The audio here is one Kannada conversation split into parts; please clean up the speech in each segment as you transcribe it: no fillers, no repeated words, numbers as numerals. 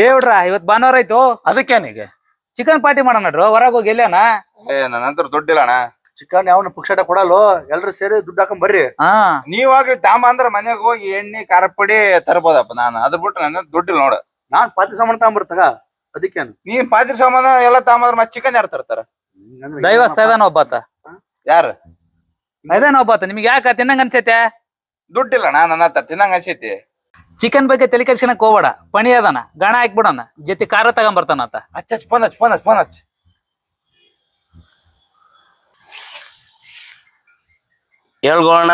ಹೇಳ್ರ ಇವತ್ ಭಾನುವಾರ ಆಯ್ತು. ಅದಕ್ಕೇನಿಗೆ ಚಿಕನ್ ಪಾರ್ಟಿ ಮಾಡೋಣ ನಡ್ರು. ಹೊರಗೆ ಹೋಗಿ ಎಲ್ಲಾನ ನನ್ನ ಹತ್ರ ದುಡ್ಡಿಲ್ಲ ಅಣ್ಣ. ಚಿಕನ್ ಯಾವನ ಪುಕ್ಷಟ ಕೊಡಲ್ಲ, ಎಲ್ರು ಸೇರಿ ದುಡ್ಡು ಹಾಕೊಂಡ್ ಬರ್ರಿ. ನೀವಾಗ್ಲಿ ತಾಮ ಅಂದ್ರ ಮನ್ಯಾಗ ಹೋಗಿ ಎಣ್ಣೆ ಖಾರ ಪುಡಿ ತರ್ಬೋದಪ್ಪ. ನಾನು ಅದ್ರ ಬಿಟ್ಟು ನನ್ನ ದುಡ್ಡಿಲ್ಲ ನೋಡು. ನಾನ್ ಪಾತಿ ಸಾಮಾನು ತಗೊಂಬರ್ತಗ. ಅದಕ್ಕೇನು ನೀ ಪಾತ್ರೆ ಸಾಮಾನ ಎಲ್ಲ ತಾಂಬಂದ್ರ ಮತ್ತೆ ಚಿಕನ್ ಯಾರು ತರ್ತಾರ? ದೈವಸ್ಥ ಇದಾನ ಒಬ್ಬಾತ. ಯಾರು ಇದಾನ ಒಬ್ಬಾತ. ನಿಮ್ಗೆ ಯಾಕ ತಿನ್ನಂಗ ಅನ್ಸೈತೆ? ದುಡ್ಡಿಲ್ಲ ಅಣ್ಣ ನನ್ನ ಹತ್ರ, ತಿನ್ನಂಗ ಅನ್ಸೈತಿ. ಚಿಕನ್ ಬಗ್ಗೆ ತಲೆ ಕೆಡ್ಸ್ಕೊಳಕ್ ಹೋಗ್ಬೇಡ. ಪಣಿ ಅದಾನ, ಗಣ ಹಾಕ್ಬಿಡೋಣ, ಜೊತೆ ಖಾರ ತಗೊಂಬರ್ತಾನಂತ. ಹಚ್ಚ ಫೋನ್ ಹಚ್ಚ. ಹೇಳ್ಗೋಣ.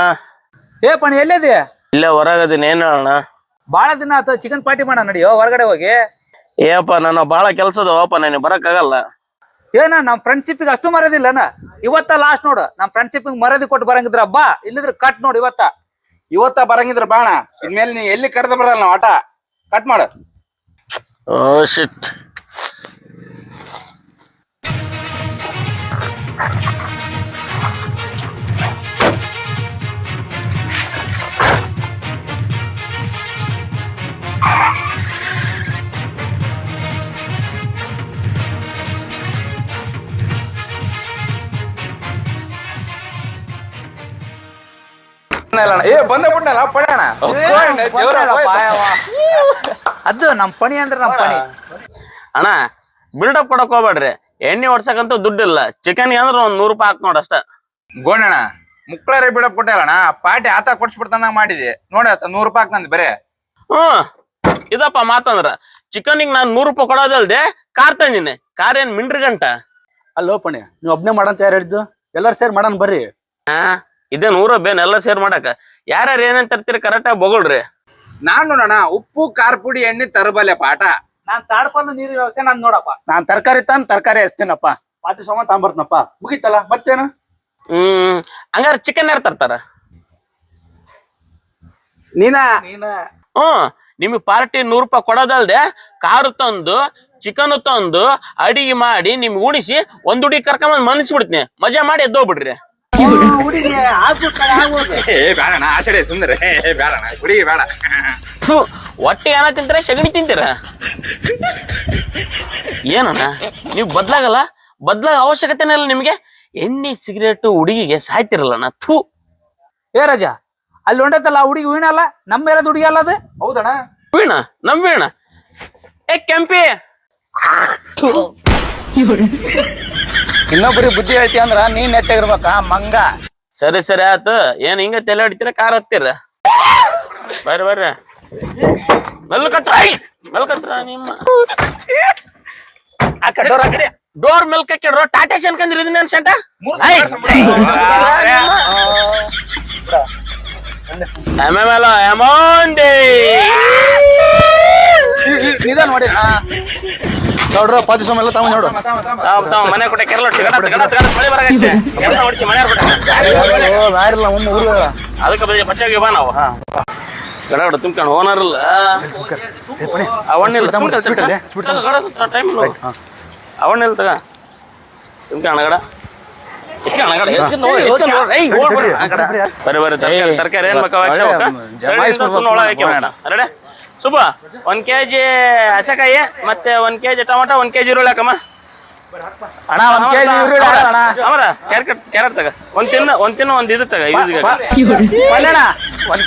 ಏ ಪಣಿ ಎಲ್ಲಿದೆ? ಇಲ್ಲೇ ಹೊರಗದಿನ. ಏನ್ ಹೇಳೋಣ? ಬಾಳ ದಿನ ಆತ ಚಿಕನ್ ಪಾರ್ಟಿ ಮಾಡೋಣ ನಡಿಯೋ ಹೊರಗಡೆ ಹೋಗಿ. ಏಪ್ಪ ನಾನು ಬಾಳ ಕೆಲ್ಸದವಪ್ಪ, ನಾನು ಬರಕ್ಕಾಗಲ್ಲ. ಏನ ನಮ್ ಫ್ರೆಂಡ್ಶಿಪ್ ಅಷ್ಟು ಮರದಿಲ್ಲನ? ಇವತ್ತ ಲಾಸ್ಟ್ ನೋಡು. ನಮ್ ಫ್ರೆಂಡ್ಶಿಪ್ ಮರದಿ ಕೊಟ್ಟು ಬರಂಗಿದ್ರ ಹಬ್ಬ, ಇಲ್ಲಿದ್ರೆ ಕಟ್ ನೋಡು. ಇವತ್ತ ಬರಂಗಿದ್ರ ಬಾಣ. ಇನ್ಮೇಲೆ ನೀ ಎಲ್ಲಿ ಕರೆದ ಬರಲ್ಲ ನಾವು ಆಟ. ಕಟ್ ಮಾಡು. ಓ ಶಿಟ್. ಏ ಬಂದ ಬಿಟ್ನಲ್ಲ ಪಡ್ಯಾಣ. ಅದು ನಮ್ ಪಣಿ ಅಂದ್ರೆ ನಮ್ ಪಣಿ. ಅಣ್ಣ ಬಿಲ್ಡಪ್ ಕೊಡಕ್ ಹೋಗ್ಬೇಡ್ರಿ. ಎಣ್ಣೆ ಹೊಡ್ಸಕಂತೂ ದುಡ್ಡಿಲ್ಲ. ಚಿಕನ್ಗೆ ಅಂದ್ರೆ ಒಂದ್ 100 ರೂಪಾಯಿ ಹಾಕ್ ನೋಡಷ್ಟ. ಗೋಣಣ್ಣ ಮುಕ್ಳಾರೆ ಬಿಡಪ್ ಕೊಟ್ಟಲ್ಲಣ್ಣ. ಪಾರ್ಟಿ ಆತ ಕೊಡ್ಸ್ಬಿಡ್ತಾನ ಮಾಡಿದಿ ನೋಡಿ. 100 ರೂಪಾಯಿ ಹಾಕ್ನಂದ್ ಬರೇ. ಇದಪ್ಪ ಮಾತಂದ್ರ ಚಿಕನ್ಗೆ ನಾನ್ 100 ರೂಪಾಯಿ ಕೊಡೋದಲ್ದೆ ಕಾರ್ ತಂದಿನಿ. ಕಾರ್ ಏನ್ ಮಿಂಡ್ರಿ ಗಂಟ? ಅಲ್ಲೋ ಪಣಿ, ನೀವ್ ಒಬ್ನೇ ಮಾಡಂತ ಯಾರು ಹೇಳಿದ್ದು? ಎಲ್ಲಾರು ಸೇರಿ ಮಾಡೋಣ ಬರ್ರಿ. ಇದೇನ್ ಊರ ಬೇನ್ ಎಲ್ಲ ಸೇರ್ ಮಾಡಕ? ಯಾರ್ಯಾರು ಏನೇನ್ ತರ್ತೀರಿ ಕರೆಕ್ಟ್ ಆಗಿ ಬೊಗಳ್ರಿ. ನಾನ್ ನೋಡೋಣ ಉಪ್ಪು ಖಾರ ಪುಡಿ ಎಣ್ಣೆ ತರಬಲ್ಲೆ ಪಾಠ. ನಾನ್ ತಾಡ್ಕೊಂಡು ನೀರು ವ್ಯವಸ್ಥೆ ನಾನ್ ನೋಡಪ್ಪ. ನಾನ್ ತರಕಾರಿ ತರಕಾರಿ ಹಚ್ತೇನಪ್ಪ. ಪಾತಿ ಸಾಮಾನು ತಗೊಂಬರ್ತನಪ್ಪ. ಮುಗಿತಲ್ಲ ಮತ್ತೇನು? ಹಂಗಾರ ಚಿಕನ್ ಯಾರು ತರ್ತಾರ? ನೀನಾ? ನಿಮಗ್ ಪಾರ್ಟಿ 100 ರೂಪಾಯಿ ಕೊಡೋದಲ್ದೆ ಕಾರು ತಂದು ಚಿಕನ್ ತಂದು ಅಡಿಗೆ ಮಾಡಿ ನಿಮ್ಗೆ ಉಣಿಸಿ ಒಂದ್ ಹುಡುಗಿ ಕರ್ಕೊಂಡ್ ಮನ್ಸಿಬಿಡ್ತೀನಿ. ಮಜಾ ಮಾಡಿ ಎದ್ದೋಗ್ಬಿಡ್ರಿ. ಬೇಡಣ ಆಷಾಢ ಸುಂದರ. ಬೇಡಣ ಹುಡುಗಿ ಬೇಡ. ಹೊಟ್ಟೆ ಏನ ತಿಂತೀರ? ಸಗಣಿ ತಿಂತೀರ? ಏನಣ್ಣ ನೀವ್ ಬದ್ಲಾಗಲ್ಲ? ಬದ್ಲಾಗ ಅವಶ್ಯಕತೆನೇ ಇಲ್ಲ ನಿಮ್ಗೆ. ಎಣ್ಣೆ ಸಿಗರೇಟ್ ಹುಡುಗಿಗೆ ಸಾಯ್ತಿರಲ್ಲಣ್ಣ. ಥೂ. ಏ ರಜಾ, ಅಲ್ಲಿ ಹೊಂಡತ್ತಲ್ಲ ಆ ಹುಡುಗಿ ವೀಣಲ್ಲ, ನಮ್ಮ ಮೇಲದ ಹುಡುಗಿ ಅಲ್ಲ ಅದು. ಹೌದಣ್ಣ? ವೀಣ ನಮ್ ವೀಣ. ಏ ಕೆಂಪಿ, ಇನ್ನೊಬ್ಬರಿಗೆ ಬುದ್ಧಿ ಹೇಳ್ತಿ ಅಂದ್ರ ನೀನ್ ನೆಟ್ಟಾಗಿರ್ಬೇಕ ಮಂಗ. ಸರಿ ಸರಿ ಆಯ್ತು. ಏನ್ ಹಿಂಗ ತಲೆ ಹೊಡಿತೀರ ಕಾರ್ ಹತ್ತೀರ? ಬರ್ರಿ ಮೆಲ್ಕತ್ರ ನಿಮ್ಮ ಡೋರ್ ಮೆಲ್ಕಿಡ್ರೋ. ಟಾಟಾ ಶನ್ಕಂದ್ರಿ ಇದನ್ನ ಸೆಂಟ ನಿಧಾನ ಮಾಡಿ ನೋಡ್ರ. ಪಾತಿ ಸಾಮಾನು ತಗೊಂಡ್ ನೋಡು. ಮನೆ ಕೊಟ್ಟೆ ಕೆರಳ ಅದಕ್ಕೆ ಬಚ್ಚಾಗಿ ಬಾ ನಾವು ಗಡ ತುಂಬ್ಕೊಂಡು ಓನರ್ ಇಲ್ಲ. ಅವಣ್ಣಿಲ್ಲ ಟೈಮ್ ಅವಣ್ಣಿಲ್ಲ ತಗ ತುಂಬ್ಕಣ ಗಡ. ಬರ್ರಿ ತರಕಾರಿ ಏನ್ ಬೇಕಾ? ಸುಬ್ಬ 1 kg ಹಸೆಕಾಯಿ ಮತ್ತೆ 1 kg ಟೊಮಾಟೊ 1 kg ಈರುಳ್ಳಿ ಹಾಕಮ್ಮ. ಅಣ್ಣ 1 kg ಈರುಳ್ಳಿ ಅವರ ಕ್ಯಾರೆಟ್ ತಗ. ಒಂದ್ ತಿನ್ನ ಒಂದ್ ಇದು ತಗ. 1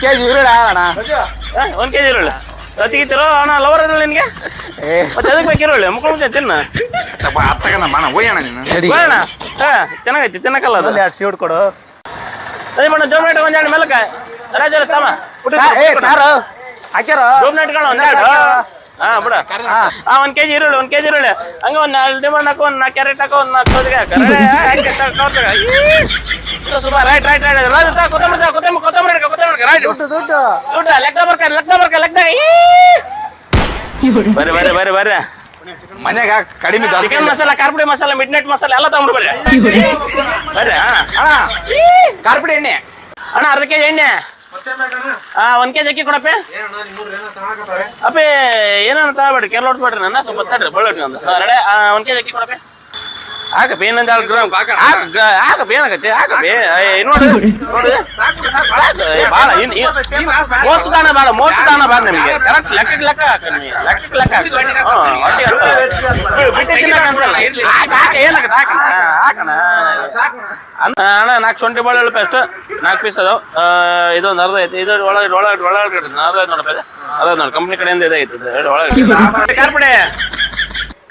kg ಈರುಳ್ಳಿ ಅಣ್ಣ. 1 kg ಈರುಳ್ಳಿ ಸತಿಗಿತ್ತಿರೋ ಅಣ್ಣ. ಲವರ್ ಅದ್ರಲ್ಲಿ ನಿನ್ಗೆ ಮತ್ತೆ ಅದಕ್ಕೆ ಬೇಕು ಈರುಳ್ಳಿ. ಮುಖ ತಿನ್ನ ಚೆನ್ನಾಗೈತಿ. ತಿನ್ನಕಲ್ಲ ಅದು. 2 ಶೀಟ್ ಕೊಡು. ಸರಿ ಮೇಡಮ್. ಜೋಬ್ನೈಟ್ ಒಂದ್ ಮೆಲಕ ರಾಜ ತಮ್ಮ ಹಾಕ್ಯಾರ ಜೋಬ್ನೈಟ್ಗಳು ಒಂದೆರಡು. ಬಿಡ 1 kg ಈರುಳ್ಳಿ 1 kg ಈರುಳ್ಳಿ ಹಂಗ ಒಂದ್ 4 ಡಿಮಾಂಡ್ ಹಾಕೋ, 1 4 ಕ್ಯಾರೆಟ್ ಹಾಕೋ, 1 4 ಸೌದಿಗೆ ಹಾಕ. ರೈಟ್ ಕೊತ್ತಂಬರಿ ಬರ್ರಿ. ಮನ್ಯಾಗ ಕಡಿಮೆ ಚಿಕನ್ ಮಸಾಲ, ಖಾರಪುಡಿ ಮಸಾಲ, ಮಿಡ್ ನೈಟ್ ಮಸಾಲ ಎಲ್ಲ ತಗೊಂಡ್ರು ಬರ್ರಿ. ಬರ್ರಿ ಅಣ್ಣ. ಖಾರಪುಡಿ ಎಣ್ಣೆ ಅಣ್ಣ 1/2 kg ಎಣ್ಣೆ. 1 kg ಅಕ್ಕಿ ಕೊಡಪ್ಪೆ. ಅಪ್ಪೆ ಏನಾನ ತಗೋಬೇಡ್ರಿ. ಕೆಲ ಹೊಡ್ಬೇಡ್ರಿ. ನನ್ನ ಸ್ವಲ್ಪ ತಡ್ರಿ ಬಳ್ಳೊಟ್ಟಿ ಒಂದು 1 kg ಅಕ್ಕಿ ಕೊಡಪ್ಪೆ. ಹಾಕಪ್ಪ ಏನಂದ ಹಾಕಪ್ಪ ಏನಾಗತ್ತೆ ಹಾಕಪ್ಪ ನೋಡು ನೋಡು ಸಾಕು ಬಾಳ ಮೋಸದಾನ ಬೇಡ ಮೋಸದಾನ ಬೇಡ ನಮಗೆ ಕರೆಕ್ಟ್ ಲೆಕ್ಕಕ್ಕೆ ಲೆಕ್ಕ ಹಾಕ ಲೆಕ್ಕಕ್ಕೆ ಲೆಕ್ಕ ಏನಾಗತ್ತೆ ಹಾಕಣ ಅಣ್ಣ 4 ಶುಂಠಿ ಬೆಳ್ಳುಳ್ಳಿ ಪೇಸ್ಟ್ 4 ಪೀಸ್ ಅದಾವ ಇದೊಂದು ಅರ್ಧ ಐತಿ ಇದು ಒಳಗಡೆ ಒಳಗಡೆ ಒಳಗಡೆ ನೋಡಪ್ಪ ಅದ ನೋಡಿ ಕಂಪ್ನಿ ಕಡೆಯಿಂದ ಇದಾಗಿತ್ತು ಒಳಗಡೆ ಕಾರ್ಪಡೆ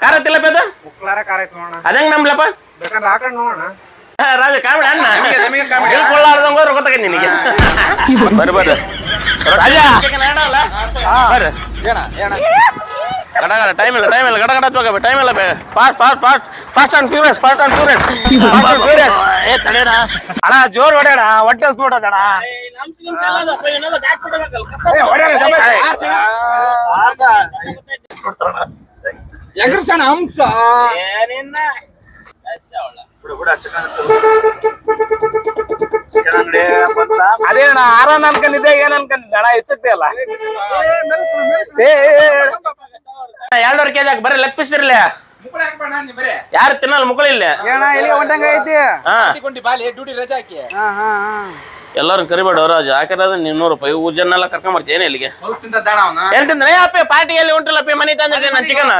ಖಾರ ಐತಿಲ್ಲಪ್ಪ ಅದು ಅದಂಗ ನಮ್ಲಪ್ಪ ರಾಜ ಕಾಮಿಡಿ ಅಣ್ಣ ಕೊಳ್ಳಾರ್ದಂಗ ಹೋದ್ರೆ ಗೊತ್ತಾಗೈತಿ ನಿನಗೆ ಬರ್ರಿ ಬರ್ರಿ ರಾಜ ಬರ್ರಿ ಗಡ ಟೈಮ್ ಇಲ್ಲ ಗಡ ಹತ್ಬೇಕಪ್ಪ ಟೈಮ್ ಇಲ್ಲ ಫಾಸ್ಟ್ ಅಂಡ್ ಫ್ಯೂರಿಯಸ್ ಏ ತಡೇಣ ಅಣ್ಣ ಜೋರ್ ಹೊಡ್ಯಾಣ ಹೊಟ್ಟೆ ಹಸ್ಬಿಡೋದಣ್ಣ ಎಗರ್ಸಣ ಹಂಸ ಅದೇ ಅಣ್ಣ ಆರಾಮ್ ಅನ್ಕೊಂಡಿದ್ದೆ ಏನ್ ಅನ್ಕೊಂಡಿದ್ದೆ ಅಣ್ಣ ಹೆಚ್ಚುತ್ತೆ ಅಲ್ಲ 2 ಕೆಜಿ ಹಾಕಿ ಬರೀ ಲೆಗ್ ಪೀಸ್ ಇರ್ಲಿ ಯಾರು ತಿನ್ನಲ್ಲ ಮುಕ್ಕಳಿಲ್ಲ ಡ್ಯೂಟಿ ರಜೆ ಹಾಕಿ ಎಲ್ಲಾರು ಕರಿಬೇಡ ರಾಜ ಹಾಕಿರೋದು ನೀವು 100 ರೂಪಾಯಿ ಜನ ಕರ್ಕೊಂಡ್ ಬರ್ತೀವಿ ಏನ್ ಇಲ್ಲಿಗೆ ಏನ್ ತಿಂದ್ರೆ ಅಪ್ಪೆ ಪಾರ್ಟಿಯಲ್ಲಿ ಉಂಟಿಲ್ಲಪ್ಪ ಮನೆ ತಂದ್ರೆ ನಾನು ಚಿಕನ್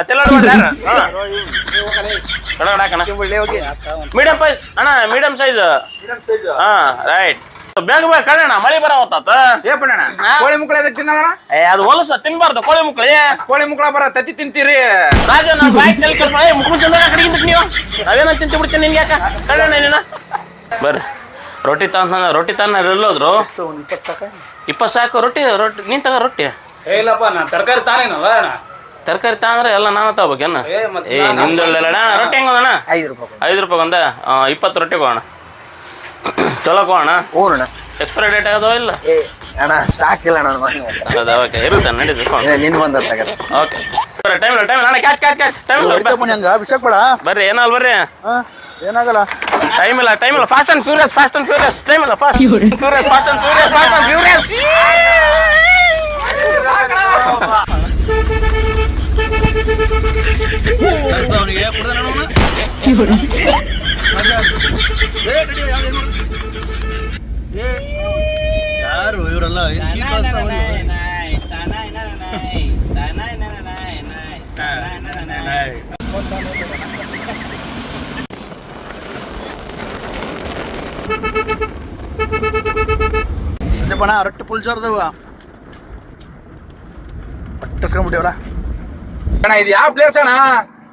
ಮೀಡಿಯಂ ಅಣ್ಣ ಮೀಡಿಯಂ ಸೈಜ್ ಹಾ ರೈಟ್ ಬೇಗ ಬೇಗ ಕಳ್ಳಣ ಮಳಿ ಬರ ಹೊತ್ತಾತ ಕೋಳಿ ಮುಕ್ಕಳ ತಿನ್ನೋಣ ಅದು ಹೊಲಸ ತಿನ್ಬಾರ್ದು ಕೋಳಿ ಮುಕ್ಕಳ ಬರ ತತ್ತಿ ತಿಂತೀರಿ ರಾಜ ನಾನು ಬಾಯ್ ತಲೆ ಕಳ್ಸ ಮುಕ್ಳು ಚಂದಾಗ ಕಡೆಗಿಂದ ನೀವು ನಾವೇನ ತಿಂತಿ ಬಿಡ್ತೀನಿ ನಿನ್ಗೆ ಯಾಕ ಕಳ್ಳಣ ನೀನ ಬರ್ರಿ ರೊಟ್ಟಿ ತಾನ ಎಲ್ಲೋದ್ರು 20 ಸಾಕು ರೊಟ್ಟಿ ನೀನ್ ತಗ ರೊಟ್ಟಿ ಇಲ್ಲಪ್ಪ ನಾನು ತರಕಾರಿ ತಾನೇನಲ್ಲ ತರಕಾರಿ ತಂದ್ರೆ ಎಲ್ಲ ನಾನು ತಗೋಬೇಕೇನ ನಿಮ್ದಲ್ಲ ರೊಟ್ಟಿ ಹೆಂಗಣ್ಣ 5 ರೂಪಾಯಿ ಒಂದ 20 ರೊಟ್ಟಿ ಕೊಡೋಣ ಚಲೋ ಕೊಡೋಣ ಎಕ್ಸ್ಪೈರಿ ಡೇಟ್ ಆಗೋದವ ಇಲ್ಲ ಅಣ್ಣ ಸ್ಟಾಕ್ ಇಲ್ಲ ನಾನು ಓಕೆ ಇರುತ್ತೆ ನಡೀತು ನಿನ್ ಬಂದ ಓಕೆ ಟೈಮ್ ಅಣ್ಣ ಕ್ಯಾಚ್ ಅಭಿಷೇಕ್ ಬೇಡ ಬರ್ರಿ ಏನಲ್ಲ ಬರ್ರಿ ಏನಾಗಲ್ಲ ಟೈಮ್ ಇಲ್ಲ ಫಾಸ್ಟ್ ಅಂಡ್ ಫ್ಯೂರಿಯಸ್ ಟೈಮ್ ಇಲ್ಲ ಫಾಸ್ಟ್ ಅಂಡ್ ಫ್ಯೂರಿಯಸ್ ಯಾರು ಇವರೆಲ್ಲ ಸಂಜೆಪಣ ರೊಟ್ಟಿ ಫುಲ್ ಜೋರ್ದವ ಪಟ್ಟಸ್ಕೊಂಡ್ಬಿಟ್ಟಿವಲ್ಲ ಅಣ್ಣ ಇದು ಯಾವ ಪ್ಲೇಸ್ ಅಣ್ಣ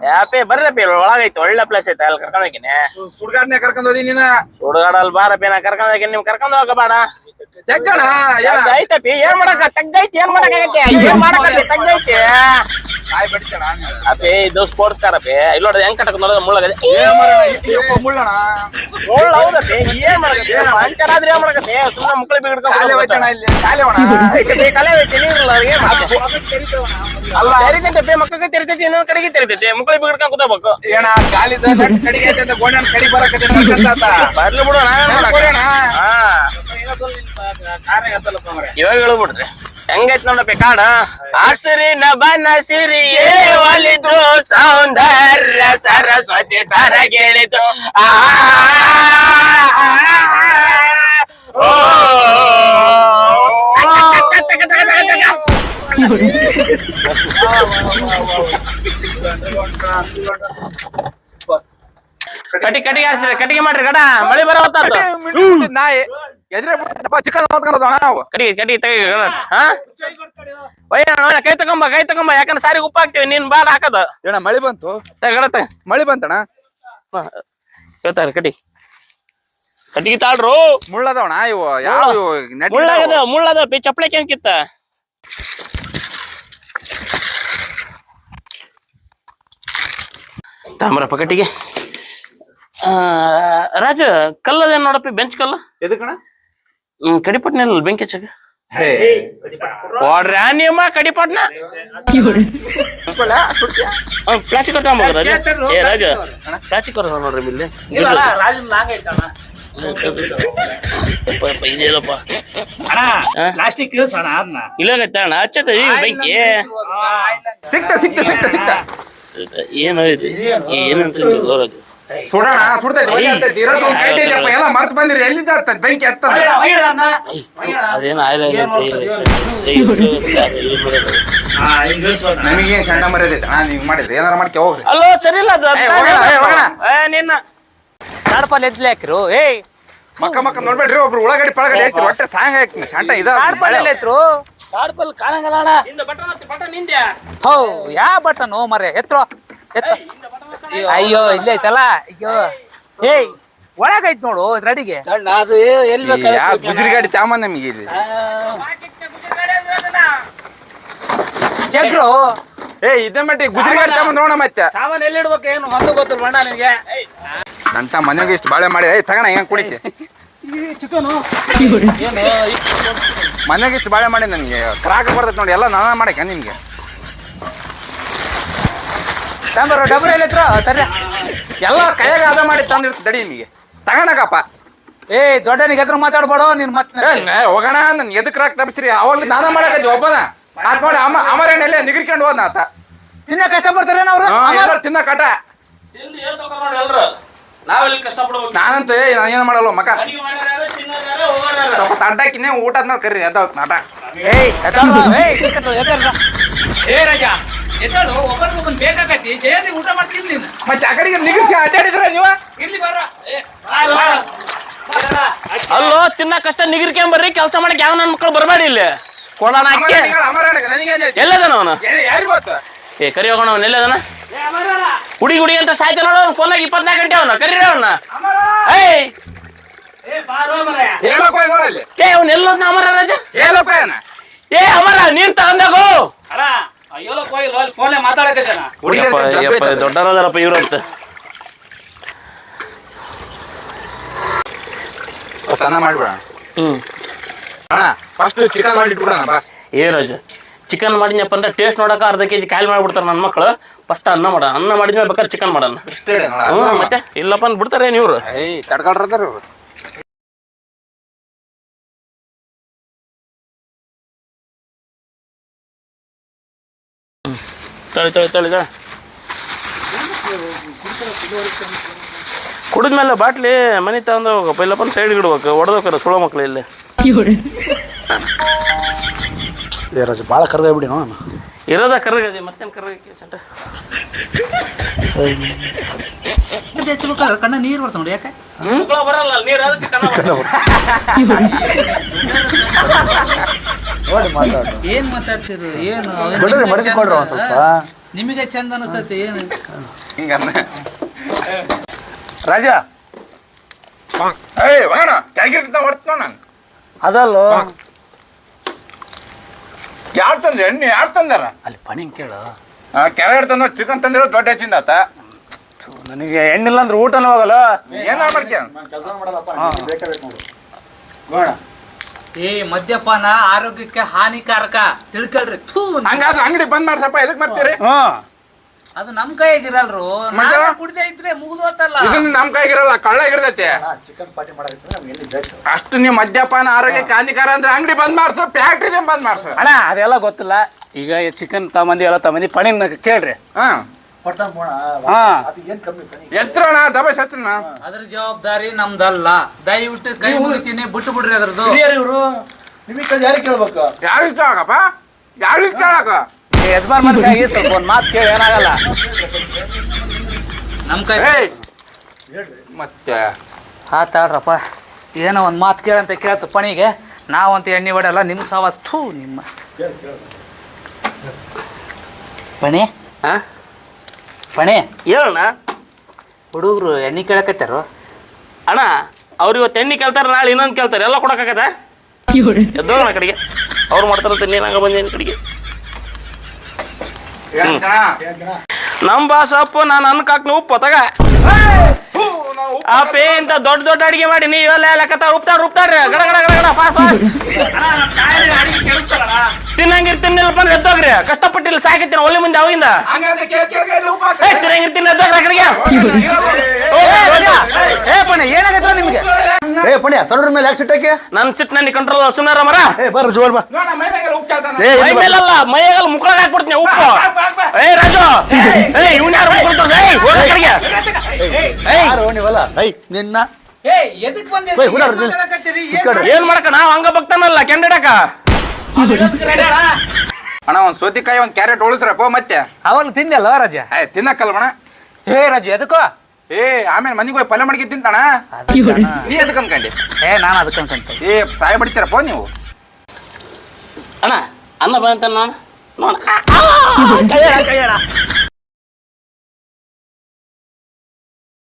ಯಾಪೆ ಬರ್ರಪ್ಪಿ ಒಳಗೈತಿ ಒಳ್ಳೆ ಪ್ಲೇಸ್ ಐತೆ ಅಲ್ಲಿ ಕರ್ಕೊಂಡ್ ಹೋಗಿನಿ ಸುಡ್ಗಾಡ್ನೆ ಕರ್ಕೊಂಡ್ ಹೋದಿ ನೀನ ಸುಡುಗಾಡಲ್ಲಿ ಬಾರಪ್ಪಿ ನಾ ಕರ್ಕೊಂಡ್ ಹೋಗಿ ನಿಮ್ ಕರ್ಕೊಂಡ್ ಹೋಗಬೇಡ ತೆಗ್ಗಣ ಐತಪ್ಪಿ ಏನ್ ಮಾಡಕ ತಗ್ಗೈತಿ ಏನ್ ಮಾಡಕಾಗತ್ತೆ ಏನ್ ಮಾಡಕತ್ತೆ ತಗ್ಗೈತಿ ಕಾಯಿ ಬಡಿತಣ ಅಪ್ಪಿ ಇದು ಸ್ಪೋರ್ಟ್ಸ್ ಕಾರ್ ಅಪ್ಪಿ ಇಲ್ಲಿ ನೋಡಿದ್ರೆ ಹೆಂಗ್ ಕಟ್ಟಕ್ ನೋಡಿದ್ರೆ ಮುಳ್ಳಗದೆ ಮುಳ್ಳಣ ಮುಳ್ಳು ಹೌದಪ್ಪಿ ಏನ್ ಮಾಡಕತ್ತೆ ಪಂಚರ್ ಆದ್ರೆ ಏನ್ ಮಾಡಕತ್ತೆ ಸುಮ್ಮನೆ ಮುಕ್ಕಳಿ ಕಾಲೇ ಹೋಯ್ತಣ ಇಲ್ಲಿ ಕಾಲೇ ಒಣ ಕಲೆ ನೀರಿಲ್ಲ ಏನ್ ಅಲ್ಲ ತೆರಿತೈತೆ ಮಕ್ಕಳಿಗೆ ತೆರಿತೈತಿ ಇನ್ನೊಂದ್ ಕಡೆಗೆ ತೆರಿತೈತಿ ಮುಕ್ಕಳಿ ಬಿಡ್ಕೊಂಡ್ ಕೂತಬೇಕು ಏನ ಕಾಲಿದ ಕಡಿಗೆ ಐತೆ ಅಂತ ಗೋಣನ ಕಡಿ ಬರಕತ್ತೆ ಬರ್ಲಿ ಬಿಡು ಇವಾಗ ಹೇಳ್ಬಿಡ್ರಿ ಹೆಂಗೈತ್ ನೋಡಪ್ಪಿ ಕಾಡ ಹಸಿರಿನ ಬನಸಿರಿ ಒಲಿದ್ರು ಸೌಂದರ್ಯ ಸರಸ್ವತಿ ತರಗಿಳಿದು ಕಟಿಗೆ ಹಾರಿಸ್ರಿ ಕಟಿಗೆ ಮಾಡ್ರಿ ಗಡ ಮಳಿ ಬರ ನಾಯಿ ಎದ್ರೆ ಚಿಕನ್ ಹೊತ್ಕೊಂಡೋಣ ನಾವು ಕಟಿಗೆ ತೆಗಿ ಹಾ ಕೈ ತಗೊಂಬ ಯಾಕಂದ್ರೆ ಸಾರಿಗೆ ಉಪ್ಪು ಹಾಕ್ತಿವಿ ನೀನ್ ಬಾಳ ಹಾಕದ ಏನ ಮಳಿ ಬಂತು ಗಡತ ಮಳಿ ಬಂತಣ ಹೇಳ್ತಾರೆ ಕಟಿಗೆ ತಾಳ್ರು ಮುಳ್ಳದವಣ ಇವು ಯಾವ ಮುಳ್ಳದ ಚಪ್ಪಳೆ ಕೆಂಕಿತ್ತ ತಾಮ್ರಪ್ಪ ಕಟ್ಟಿಗೆ ರಾಜ ಕಲ್ಲದೇನ್ ನೋಡಪ್ಪಿ ಬೆಂಚ್ ಕಲ್ಲ ಎದಕ್ಕಣ ಕಡಿಪಟ್ನಲ್ಲಿ ಬೆಂಕಿ ಹಚ್ಚಕ ರಾಣಿಯಮ್ಮ ಕಡಿಪಟ್ನ ಪ್ಲಾಸ್ಟಿಕ್ ತಗೊಂಬೋದ ರಾಜ ಏ ರಾಜ ಪ್ಲಾಸ್ಟಿಕ್ ನೋಡ್ರಿ ಇಲ್ಲಿ ಇದೇನಪ್ಪ ಪ್ಲಾಸ್ಟಿಕ್ ಇಲ್ಲಾಗತ್ತ ಅಣ್ಣ ಹಚ್ಚತ ಈ ಬೆಂಕಿ ಸಿಕ್ತ ಏನು ಏನಂತ ಸುಡೋಣ ಸುಡ್ತೈತಿ ಒಲೆ ಹತ್ತೈತಿ ಇರೋದು ಒಂದ್ ಕಡ್ಡಿ ಇದೆಯಪ್ಪ, ಎಲ್ಲ ಮರ್ತ್ ಬಂದಿರಿ ಎಲ್ಲಿಂದ ಹತ್ತೈತಿ ಬೆಂಕಿ ಹತ್ತದ ಅದೇನು ಆಯ್ಲ ನಿಮಗೇನ್ ಸಣ್ಣ ಮರ್ಯಾದೈತೆ ನೀವ್ ಮಾಡಿದ್ರಿ ಏನಾರ ಮಾಡ್ಕೆ ಹೋಗ್ರಿ. ಅಲ್ಲೋ ಸರಿ ಇಲ್ಲ ಅದು ನಿನ್ನ ಕಾಡ್ಪಲ್ ಎದ್ಲೆ ಹಾಕಿರು ಏಯ್ ಮಕ್ಕ ನೋಡ್ಬೇಡ್ರಿ, ಒಬ್ರು ಉಳ್ಳಾಗಡ್ಡಿ ಪಳಗಡ್ಡಿ ಹಚ್ಚಿರಿ ಹೊಟ್ಟೆ ಸಾಂಗ್ ಹಾಕಿ ಸಣ್ಣ ಇದ ಕಾಡ್ಪಲ್ ಎಲ್ಲ ಐತ್ರು ಕಾಡ್ಪಲ್ ಕಾಣಂಗಲ್ಲ ಬಟನ್ ಹಿಂದೆ ಹೋ ಯಾ ಬಟನು ಮರೆ ಎತ್ತೋ ಎತ್ತ ಅಯ್ಯೋ ಇಲ್ಲೇ ಐತಲ್ಲ ಅಯ್ಯೋ ಏಯ್ ಒಳಗೈತ್ ನೋಡು ರೆಡಿಗೆ ಅದು ಎಲ್ಲಿ ಯಾ ಗುಜರಿ ಗಾಡಿ ತಾಮನ್ ನಮಗೆ ಇಲ್ಲಿ ಜಗ್ರು ಇದೇ ಮಟ್ಟಿಗೆ ಗುಜರಿ ಗಾಡಿ ತಾಮನ್ ನೋಡ ಮತ್ತೆ ಸಾಮಾನ್ ಎಲ್ಲಿ ಇಡ್ಬೇಕು ಏನು ಹೊಂದು ಗೊತ್ತಿಲ್ಲ ಬಣ್ಣ ನಿನಗೆ ನಂಟ ಮನೆಗೆ ಇಷ್ಟು ಬಾಳೆ ಮಾಡಿ ತಗೋಣ ಹೆಂಗ್ ಕುಡಿಕೆ ಚಿಕನು ಮನೆಗೆ ಇಷ್ಟು ಬಾಳೆ ಮಾಡಿ ನನಗೆ ಕ್ರಾಕ ಬರ್ತೈತೆ ನೋಡಿ ಎಲ್ಲ ನಾನ ಮಾಡಕ್ಕೆ ನಿಮ್ಗೆ ಡಬರ್ ಡಬರ್ ಎಲ್ಲ ತರ್ರಿ ಎಲ್ಲ ಕೈಯಾಗ ಅದ ಮಾಡಿ ತಂದಿರ್ತ ತಡಿ ನಿಮಗೆ ತಗೋಣಕಪ್ಪ ಏ ದೊಡ್ಡನಿಗೆ ಎದ್ರ ಮಾತಾಡ್ಬೇಡ ನೀನ್ ಮತ್ತೆ ಹೋಗೋಣ ನನ್ ಎದಕ್ ಕ್ರಾಕ್ ತಪ್ಪಿಸ್ರಿ ಅವಾಗ ನಾನ ಮಾಡಕತ್ತಿ ಒಬ್ಬನ ಆತ್ ನೋಡಿ ಅಮರೇನೆಲ್ಲ ನಿಗರ್ಕೊಂಡು ಹೋದ್ನ ಆತ ತಿನ್ನ ಕಷ್ಟ ಪಡ್ತಾರೇನ ಅವ್ರು ತಿನ್ನ ಕಟ ಎಲ್ರು ನಾವೆಲ್ಲಿ ಕಷ್ಟಪಡ್ಬೇಕು ನಾನಂತ ಏನ್ ಮಾಡಲ್ಲ ಮಕ ಅಡಿಗೆ ಮಾಡ್ಯಾರ ತಿನ್ನೋರು ಯಾರು ಹೋಗೋರು ಯಾರು? ಸ್ವಲ್ಪ ತಡ್ಡಾಕಿನೇ ಊಟ ಆದ್ಮೇಲೆ ಕರ್ರಿ ಅದ ನಾಟ ಏಯ್ ಏ ರಾಜ ಎದ್ದಾಳು ಒಬ್ಬರಿಗೊಬ್ಬನ್ ಬೇಕಾಗತ್ತಿ ಜಯಂತಿ ಊಟ ಮಾಡ್ತೀನಿ ನೀನು ಮತ್ತೆ ಆ ಕಡೆಗೆ ನಿಗರ್ಸಿ ಅಡ್ಡಾಡಿದ್ರ ನೀವ ಇಲ್ಲಿ ಬರ ಅಲ್ಲೋ ತಿನ್ನ ಕಷ್ಟ ನಿಗಿರ್ಕೊಂಬರ್ರಿ ಕೆಲಸ ಮಾಡಕ್ ಯಾವ ನನ್ನ ಮಕ್ಕಳು ಬರಬೇಡಿ ಇಲ್ಲಿ ಕೊಡೋಣ ಅಕ್ಕಿ ಎಲ್ಲದನ ಅವನು ಯಾರಿಗ್ ಗೊತ್ತ ಏ ಕರಿ ಹೋಗೋಣ ಅವನು ಎಲ್ಲದನ ಹುಡಿ ಹುಡಿ ಅಂತ ಸಾಯ್ತ ನೋಡ ಅವ್ನು ಫೋನಾಗ 24 ಗಂಟೆ ಅವನ ಕರೀರಿ ಅವನ್ನ ಏಯ್ ಏನಪ್ಪ ನೋಡಲ್ಲಿ ಏ ಅವ್ನು ಎಲ್ಲೋದ್ನ ಅಮರ ರಾಜ ಏನಪ್ಪ ಏನ ಏ ಅಮರ ನೀರ್ ತಗೊಂಡಾಗು ಫೋನ್ ಮಾತಾಡಕತ್ತೇನ ದೊಡ್ಡರದಾರಪ್ಪ ಇವ್ರಂತ ಅನ್ನ ಮಾಡ್ಬಿಡ ಅಣ್ಣ ಫಸ್ಟ್ ಚಿಕನ್ ಮಾಡಿಟ್ಬಿಡೋಣ ಬಾ ಏ ರಾಜ ಚಿಕನ್ ಮಾಡಿದ್ನಪ್ಪ ಅಂದ್ರೆ ಟೇಸ್ಟ್ ನೋಡಕ ಅರ್ಧ ಕೆಜಿ ಖಾಲಿ ಮಾಡ್ಬಿಡ್ತಾರೆ ನನ್ನ ಮಕ್ಕಳು ಫಸ್ಟ್ ಅನ್ನ ಮಾಡೋಣ ಅನ್ನ ಮಾಡಿದ್ಮೇಲೆ ಬೇಕಾದ್ರೆ ಚಿಕನ್ ಮಾಡೋಣ ಇಷ್ಟೇ ಮತ್ತೆ ಇಲ್ಲಪ್ಪ ಅಂದ್ ಬಿಡ್ತಾರೆ ಇವ್ರು ಏಯ್ ತಡ್ಕೊಳ್ರದಾರ ಇವ್ರು ತಳಿ ತಳಿ ತಳಿ ಕುಡಿದ್ಮೇಲೆ ಬಾಟ್ಲಿ ಮನೆ ತಗೊಂಡು ಹೋಗಪ್ಪ ಇಲ್ಲಪ್ಪ ಸೈಡ್ ಇಡ್ಬೇಕು ಹೊಡೆದೋಕಾರ ಸುಳೋ ಮಕ್ಳು ಇಲ್ಲಿ ರಾಜ ಭಾಳ ಕರ್ದಾಗ್ಬಿಡಿ ನಾನು ಇರೋದ ಕರ್ಗದೆ ಮತ್ತೇನು ಕರ್ಗಕ್ಕೆ ಸಟ ಕಣ್ಣ ನೀರ್ ಬರ್ತಾವ ನೋಡಿ ಯಾಕೆ ಬರಲ್ಲ ನೀರು ಅದಕ್ಕೆ ನೋಡಿ ಮಾತಾಡ ಏನ್ ಮಾತಾಡ್ತಿರು ಏನು ಬಿಡ್ರಿ ಮಡಿಸ್ಕೊಡ್ರಿ ಒಂದ್ ಸ್ವಲ್ಪ ನಿಮಗೆ ಚಂದ ಅನಿಸ್ತೈತಿ ಏನು ಹಿಂಗನ್ನ ರಾಜ ಏಯ್ ಹೋಗೋಣ ಕ್ಯಾಲ್ಕಿರ್ತ ಹೊಡ್ತ ನಾನು ಅದಲ್ಲೋ ಯಾರು ತಂದೆ ಎಣ್ಣೆ ಯಾರು ತಂದಾರ ಅಲ್ಲಿ ಪಣಿ ಕೇಳು ಕೆಳಗಡೆ ತಂದ ಚಿಕನ್ ತಂದಿರೋ ದೊಡ್ಡ ಹೆಚ್ಚಿಂದ ಆತ ನನಗೆ ಎಣ್ಣಿಲ್ಲ ಅಂದ್ರೆ ಊಟನೂ ಹೋಗಲ್ಲ ಏನಾರ ಮಾಡ್ಕೆ ಏ ಮದ್ಯಪಾನ ಆರೋಗ್ಯಕ್ಕೆ ಹಾನಿಕಾರಕ ತಿಳ್ಕೊಳ್ರಿ ಥೂ ಹಂಗಾದ್ರೆ ಅಂಗಡಿ ಬಂದ್ ಮಾಡ್ಸಪ್ಪ ಎದಕ್ ಮಾಡ್ತೀರಿ ಅದು ನಮ್ ಕೈಯಾಗಿರಲ್ರು ಮತ್ತೆ? ಕುಡ್ದೇ ಇದ್ರೆ ಮುಗಿದು ಹೋತಲ್ಲ ಇದನ್ನ ನಮ್ ಕೈಗಿರಲ್ಲ ಕಳ್ಳ ಇರ್ತೈತಿ ಚಿಕನ್ ಪಾರ್ಟಿ ಮಾಡಕ್ಕೆ ಅಷ್ಟು ನೀವು ಮದ್ಯಪಾನ ಆರೋಗ್ಯಕ್ಕೆ ಹಾನಿಕಾರ ಅಂದ್ರೆ ಅಂಗಡಿ ಬಂದ್ ಮಾಡ್ಸೋ ಫ್ಯಾಕ್ಟ್ರಿ ಬಂದ್ ಮಾಡ್ಸೋ ಅಣ್ಣ ಅದೆಲ್ಲ ಗೊತ್ತಿಲ್ಲ ಈಗ ಚಿಕನ್ ತಗೊಂಬಂದಿ ಎಲ್ಲ ತಗೊಂಬಂದಿ ಪಣಿನ ಕೇಳ್ರಿ ಹಾ ಹಾ ಎತ್ರಣ ದಬಸ್ ಎತ್ರಣ ಅದ್ರ ಜವಾಬ್ದಾರಿ ನಮ್ದಲ್ಲ ದಯವಿಟ್ಟು ಕೈ ಮುಗಿತೀನಿ ಬಿಟ್ಟು ಬಿಡ್ರಿ ಅದ್ರದ್ದು ಇವರು ನಿಮಗೆ ಯಾರಿಗೆ ಕೇಳ್ಬೇಕು ಯಾರಿಗೆ ಕೇಳಕಪ್ಪ ಯಾರಿಗೆ ಕೇಳಕ ಯಜಮಾನ್ ಮನುಷ್ಯ ಸ್ವಲ್ಪ ಒಂದು ಮಾತು ಕೇಳಿ ಏನಾಗಲ್ಲ ನಮ್ ಕೈ ಏಯ್ ಮತ್ತೆ ಆತಾಡ್ರಪ್ಪ ಏನೋ ಒಂದ್ ಮಾತು ಕೇಳಂತ ಕೇಳ್ತು ಪಣಿಗೆ ನಾವಂತ ಎಣ್ಣೆ ಹೊಡೆಯಲ್ಲ ನಿಮ್ ಸವಾಸ್ ಥೂ ನಿಮ್ಮ ಪಣಿ ಪಣಿ ಹೇಳಣ್ಣ ಹುಡುಗರು ಎಣ್ಣೆ ಕೇಳಕತ್ತಾರ ಅಣ್ಣ ಅವ್ರು ಇವತ್ತು ಎಣ್ಣೆ ಕೇಳ್ತಾರೆ ನಾಳೆ ಇನ್ನೊಂದು ಕೇಳ್ತಾರೆ ಎಲ್ಲ ಕೊಡಕ್ಕಾಗತ್ತ ಎದ್ದೋಣ ಕಡೆಗೆ ಅವ್ರು ಮಾಡ್ತಾರಂತ ನೀನು ಹಂಗ ಬಂದೇನು ಕಡೆಗೆ ನಮ್ ಬಾಸಪ್ಪ ನಾನು ಅನ್ನಕ್ಕೆ ಹಾಕ್ನ ಉಪ್ಪು ತಗ ಆ ಪೇ ಇಂತ ದೊಡ್ಡ ದೊಡ್ಡ ಅಡಿಗೆ ಮಾಡಿ ನೀವೆಲ್ಲ ಲೆಕ್ಕತ್ತಾರ ರುಬ್ತಾರ್ರಿ ಗಡ ಗಡ ಗಡ ಗಡ ಫಾಸ್ಟ್ ಫಾಸ್ಟ್ ತಿನ್ನಂಗಿರ್ ತಿನ್ನಿಲ್ಲ ಬಂದ್ರೆ ಎದ್ದೋಗ್ರಿ ಕಷ್ಟಪಟ್ಟಿಲ್ಲ ಸಾಕೈತಿ ಒಲೆ ಮುಂದೆ ಅವಾಗಿಂದ ತಿನ್ನಂಗಿರ್ ತಿನ್ನ ಎದ್ದೋಗ್ರಿ ಆ ಕಡೆಗೆ ಏ ಪಣಿ ಏನಾಗೈತ್ರ ನಿಮ್ಗೆ ಏ ಪುಣ್ಯ ಸರೋದ್ರ ಮೇಲೆ ಯಾಕೆ ಸಿಟ್ಟಾಕೆ ನನ್ ಸಿಟ್ ನನಗೆ ಕಂಟ್ರೋಲ್ ಸುಮ್ಮನೆ ಮರ ಏ ಬರ್ರಿ ಜೋಲ್ ಬಾ ನೋಡ ಮೈ ಮೇಲೆ ಉಪ್ಪು ಚಾಲ್ತಾನ ಏ ಮೈ ಮೇಲಲ್ಲ ಮೈಯಾಗಲ್ಲ ಮುಕ್ಕಳಾಗ ಹಾಕ್ಬಿಡ್ತೀನಿ ಉಪ್ಪು ಏ ರಾಜು ಏಯ್ ಇವ್ನ ಯಾರು ಮುಕ್ಕೊಳ್ತಾರೆ ಏಯ್ ಹೋಗ ಕಡೆಗೆ ಏಯ್ ಯಾರು ನೀವಲ್ಲ ಐ ನಿನ್ನ ಏಯ್ ಎದಕ್ ಬಂದೆ ಏಯ್ ಹುಡುಗ್ರು ಏನ್ ಮಾಡಕ ನಾವ್ ಹಂಗ ಬಗ್ತಾನಲ್ಲ ಕೆಂಡಡಕ ಅಣ್ಣ ಒಂದ್ ಸೋತಿಕಾಯಿ ಒಂದ್ ಕ್ಯಾರೆಟ್ ಉಳಿಸ್ರಪ್ಪ ಮತ್ತೆ ಅವಾಗ ತಿಂದಲ್ಲ ರಾಜ ತಿನ್ನಕ್ಕಲ್ವಣ ಹೇ ರಾಜು ಎದಕ್ಕೋ ಏ ಆಮೇಲೆ ಮನಿಗೆ ಹೋಗಿ ಪಲ್ಯ ಮಾಡ್ಕೆ ತಿಂತಾಣ ನೀ ಅದಕ್ಕೆ ಅನ್ಕಂಡಿ ಏ ನಾನು ಅದಕ್ಕೆ ಅನ್ಕೊಂತ ಏ ಸಾಯ ಬಡಿತೀರಪ್ಪ ನೀವು ಅಣ್ಣ ಅನ್ನ ಬಂತ ನೋಡ ನೋಡ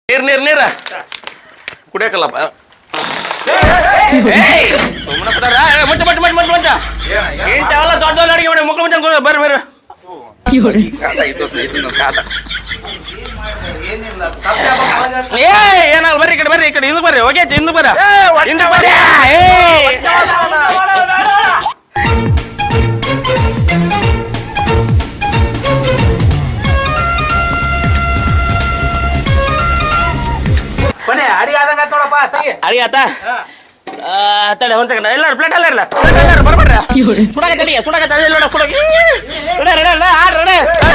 ನೀರ್ ನೀರ್ ನೀರ ಕುಡಿಯಕಲ್ಲಪ್ಪ ಸುಮ್ಮನೆ ಪದಾರ ಮುಂಚೆ ಮುಂಚೆ ಮುಂಚೆ ಮುಂಚೆ ಮುಂಚೆ ಇಂಥವೆಲ್ಲ ದೊಡ್ಡ ದೊಡ್ಡ ಅಡಿಗೆ ಮಾಡಿ ಮುಕ್ಳು ಮುಂಚೆ ಬರ್ರಿ ಬರ್ರಿ ಏ ಏನಾಗ ಬರ್ರಿ ಈ ಕಡೆ ಹಿಂದಕ್ಕೆ ಬರ್ರಿ ಓಕೆ ಹಿಂದಕ್ಕೆ ಬರ್ರಿ ಹಿಂದಕ್ಕೆ ಬರ್ರಿ ಬನ್ನಿ ಅಡಿ ಆದಂಗ ನೋಡಪ್ಪ ತಗಿ ಅರಿ ಆತ ತಡೆ ಒಂದ್ ಸೆಕೆಂಡ್ ಇಲ್ಲ ಪ್ಲೇಟ್ ಅಲ್ಲ ಇಲ್ಲ ಬರ್ಬೇಡ್ರಿ ಸುಡಾಕ ತಡಿ ಸುಡಾಕ ತಡಿ ಇಲ್ಲ ಸುಡಾಕ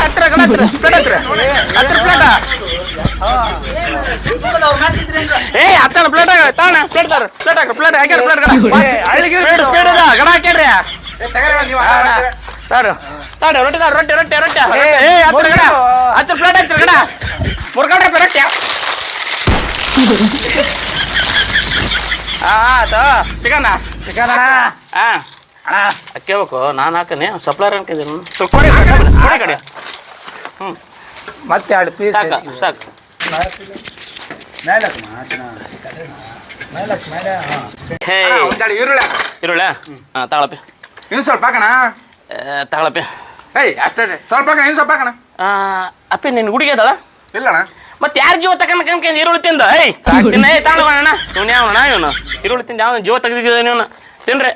ಹತ್ರ ಕಡೆ ಹತ್ರ ಪ್ಲೇಟ್ ಹತ್ರ ಪ್ಲೇಟ ಏ ಹತ್ತನ ಪ್ಲೇಟ್ ತಾಣ ಪ್ಲೇಟ್ ತಾರ ಪ್ಲೇಟ್ ಹಾಕ ಪ್ಲೇಟ್ ಹಾಕ್ಯಾರ ಪ್ಲೇಟ್ ಪ್ಲೇಟ್ ಸ್ಪೀಡ್ ಅದ ಗಡ ಹಾಕ್ಯಾಡ್ರಿ ತಾಡು ತಾಡು ರೊಟ್ಟಿ ತಾಡು ರೊಟ್ಟಿ ರೊಟ್ಟಿ ರೊಟ್ಟಿ ಏ ಹತ್ರ ಗಡ ಹತ್ರ ಪ್ಲೇಟ್ ಹತ್ರ ಗಡ ಮುರ್ಗಡ್ರೆ ರೊಟ್ಟಿ ಚಿಕನ್ ಚಿಕನ್ ಅಣ್ಣ ಹಾಕ್ಯಬೇಕು ನಾನು ಹಾಕನೆ ಸಪ್ಲರ್ ಅನ್ಕಿದ್ದೀನಿ ಕೊಡಿ ಕಡೆ ಹ್ಞೂ ಮತ್ತೆ ಎರಡು ಪೀಸ್ ಸಾಕು ಸಾಕು ಹೇ ಒಂದೆರಡು ಈರುಳ್ಳಿ ಇರುಳ್ಳ ಹಾಂ ತಗೊಳಪ್ಪಿ ಇನ್ನು ಸ್ವಲ್ಪ ಹಾಕಣ ತಗೊಳಪ್ಪಿ ಏಯ್ ಅಷ್ಟೇ ಸ್ವಲ್ಪ ಹಾಕಣ ಇನ್ನು ಸ್ವಲ್ಪ ಹಾಕಣ ಅಪ್ಪಿ ನಿನ್ನ ಗುಡಿಗೆ ಅದಳ ಇಲ್ಲಣ್ಣ ಮತ್ತೆ ಯಾರು ಜೀವ ತಗೊಂಡ್ ಈರುಳ್ಳಿ ತಿಂದ ಏಯ್ ಸಾಕ್ತಿನ ಏಯ್ ತಾಳೋಣ ಇವ್ನು ಯಾವಣ ಇವನು ಈರುಳ್ಳಿ ತಿಂದ ಯಾವ ಜೀವ ತೆಗೆದಿದ್ದಾನೆ ಇವನು ತಿನ್ರಿ